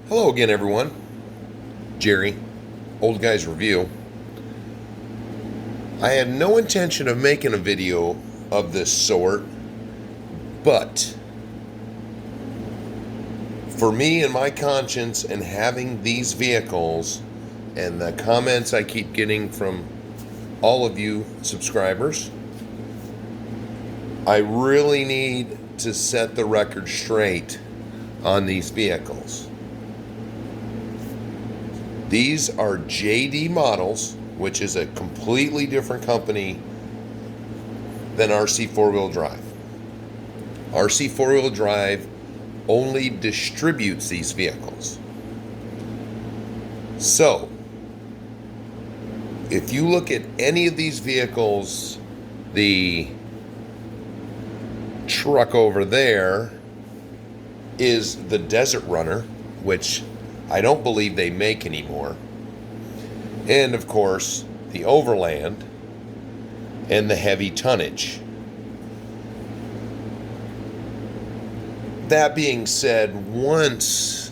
Hello again, everyone. Jerry, Old Guys Review. I had no intention of making a video of this sort, but for me and my conscience and having these vehicles and the comments I keep getting from all of you subscribers, I really need to set the record straight on these vehicles. These are JD models, which is a completely different company than Rc4wd drive. Rc4wd drive only distributes these vehicles. So, if you look at any of these vehicles, the truck over there is the Desert Runner, which I don't believe they make anymore. And of course, the Overland and the heavy tonnage. That being said, once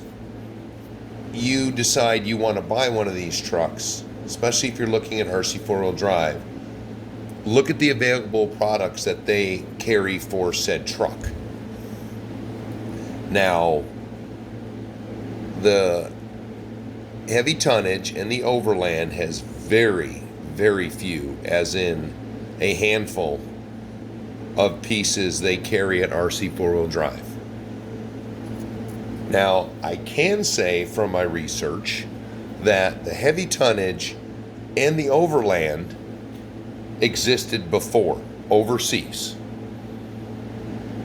you decide you want to buy one of these trucks, especially if you're looking at Rc4wd drive, look at the available products that they carry for said truck. Now, the heavy tonnage and the Overland has very, very few, as in a handful of pieces they carry at Rc4wd drive. Now, I can say from my research that the heavy tonnage and the Overland existed before overseas.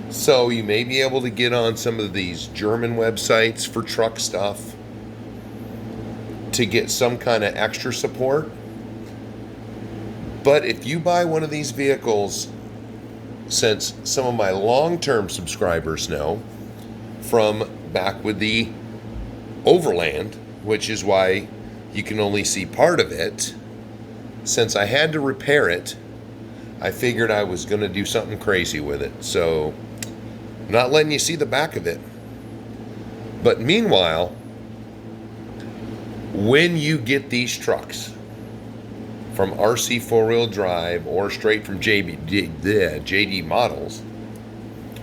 So you may be able to get on some of these German websites for truck stuff to get some kind of extra support. But if you buy one of these vehicles, since some of my long-term subscribers know from back with the Overland, which is why you can only see part of it, since I had to repair it, I figured I was going to do something crazy with it. So, I'm not letting you see the back of it. But meanwhile, when you get these trucks from Rc4wd drive or straight from JD models,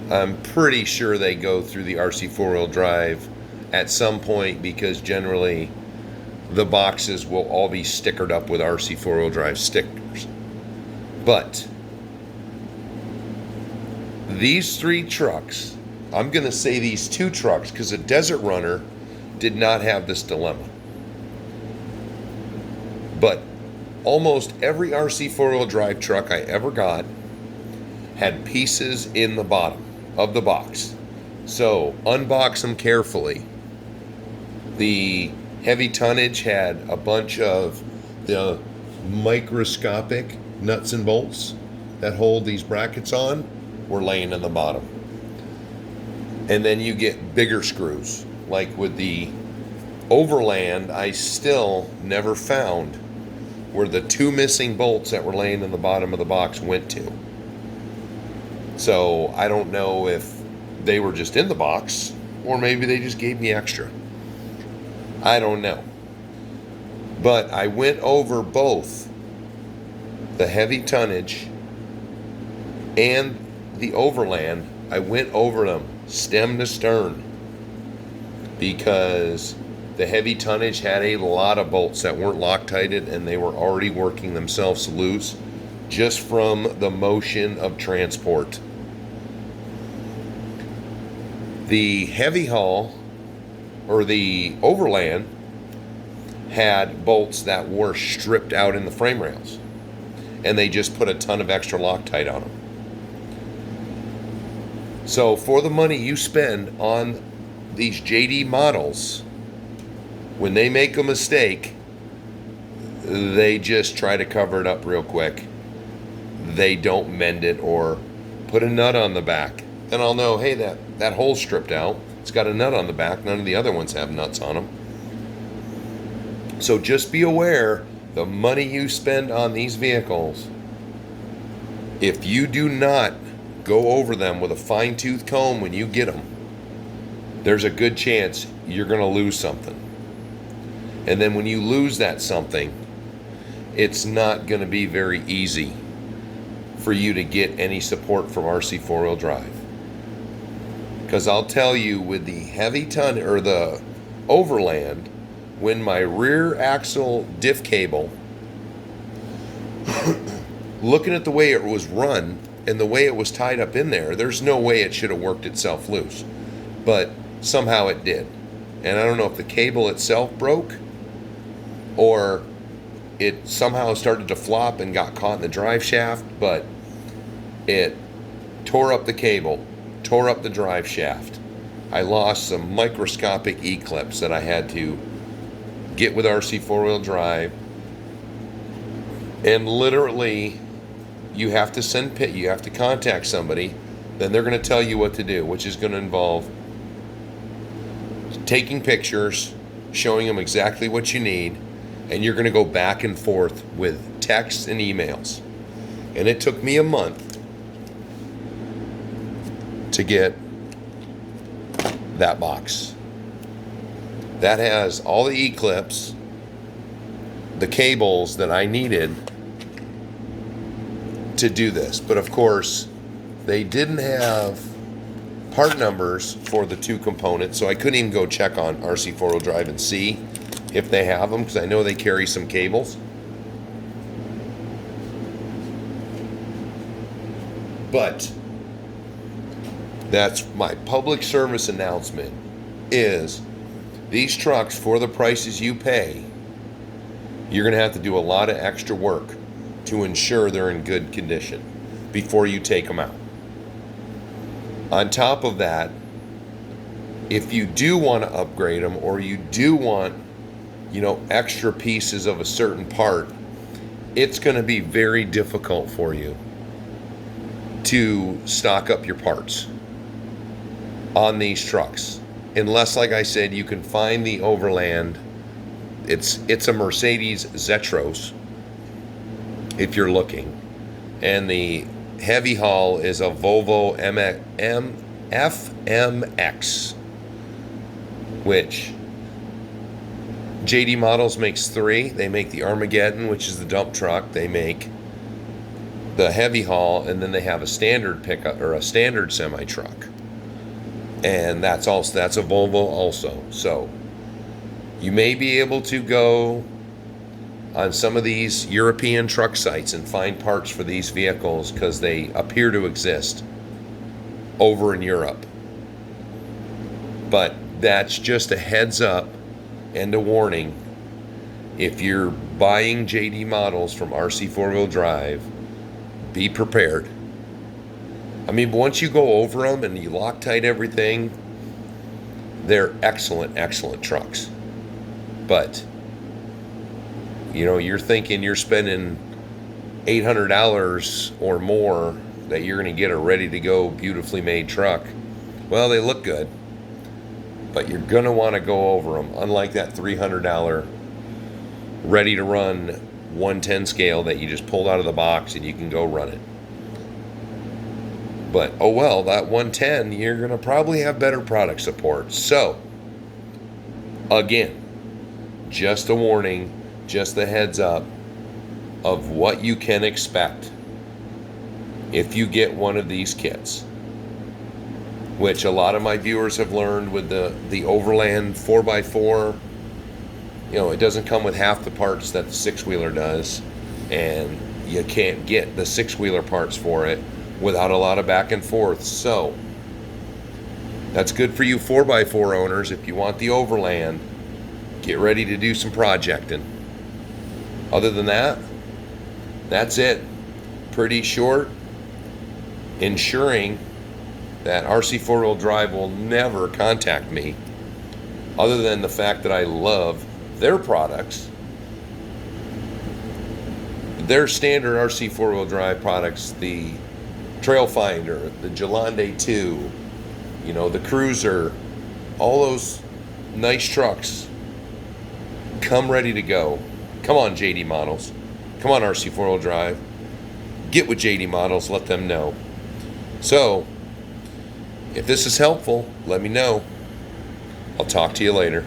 I'm pretty sure they go through the Rc4wd drive at some point, because generally the boxes will all be stickered up with Rc4wd drive stickers. But these three trucks, I'm going to say these two trucks, because the Desert Runner did not have this dilemma. But almost every Rc4wd drive truck I ever got had pieces in the bottom of the box. So unbox them carefully. The heavy tonnage had a bunch of the microscopic nuts and bolts that hold these brackets on were laying in the bottom. And then you get bigger screws. Like with the Overland, I still never found where the two missing bolts that were laying in the bottom of the box went to. So I don't know if they were just in the box, or maybe they just gave me extra. I don't know. But I went over both the heavy tonnage and the Overland. I went over them stem to stern, because the heavy tonnage had a lot of bolts that weren't Loctited, and they were already working themselves loose just from the motion of transport. The heavy haul, or the Overland, had bolts that were stripped out in the frame rails, and they just put a ton of extra Loctite on them. So for the money you spend on these JD models, when they make a mistake, they just try to cover it up real quick. They don't mend it or put a nut on the back. Then I'll know, hey, that hole's stripped out. It's got a nut on the back. None of the other ones have nuts on them. So just be aware, the money you spend on these vehicles, if you do not go over them with a fine-tooth comb when you get them, there's a good chance you're going to lose something. And then when you lose that something, it's not going to be very easy for you to get any support from RC four-wheel drive. Because I'll tell you, with the heavy ton or the overland, when my rear axle diff cable, looking at the way it was run and the way it was tied up in there, there's no way it should have worked itself loose. But somehow it did. And I don't know if the cable itself broke or it somehow started to flop and got caught in the drive shaft, but it tore up the cable, tore up the drive shaft. I lost some microscopic E-clips that I had to get with RC four-wheel drive. And literally, you have to contact somebody, then they're going to tell you what to do, which is going to involve taking pictures, showing them exactly what you need, and you're going to go back and forth with texts and emails. And it took me a month to get that box. That has all the E-clips, the cables that I needed to do this. But of course, they didn't have part numbers for the two components, so I couldn't even go check on RC four-wheel drive and see if they have them, because I know they carry some cables. But that's my public service announcement, is these trucks, for the prices you pay, you're going to have to do a lot of extra work to ensure they're in good condition before you take them out. On top of that, if you do want to upgrade them, or you do want, extra pieces of a certain part, it's going to be very difficult for you to stock up your parts on these trucks. Unless, like I said, you can find the Overland. It's a Mercedes Zetros, if you're looking. And the heavy haul is a Volvo FMX, which JD Models makes 3. They make the Armageddon, which is the dump truck. They make the heavy haul, and then they have a standard pickup or a standard semi truck. And that's a Volvo also. So you may be able to go on some of these European truck sites and find parts for these vehicles, because they appear to exist over in Europe. But that's just a heads up and a warning. If you're buying JD Models from RC four-wheel drive, be prepared. I mean, once you go over them and you Loctite everything, they're excellent, excellent trucks. But, you're thinking you're spending $800 or more that you're going to get a ready-to-go, beautifully made truck. Well, they look good, but you're going to want to go over them, unlike that $300 ready-to-run 110 scale that you just pulled out of the box and you can go run it. But, oh well, that 110, you're going to probably have better product support. So, again, just a warning, just a heads up of what you can expect if you get one of these kits, which a lot of my viewers have learned with the Overland 4x4. It doesn't come with half the parts that the six-wheeler does, and you can't get the six-wheeler parts for it without a lot of back and forth. So that's good for you 4x4 owners. If you want the Overland, get ready to do some projecting. Other than that, that's it. Pretty short, ensuring that RC four-wheel drive will never contact me, other than the fact that I love their products. Their standard RC four-wheel drive products, the Trailfinder, the Jalande 2, the Cruiser, all those nice trucks come ready to go. Come on, JD Models. Come on, RC four-wheel drive. Get with JD Models. Let them know. So, if this is helpful, let me know. I'll talk to you later.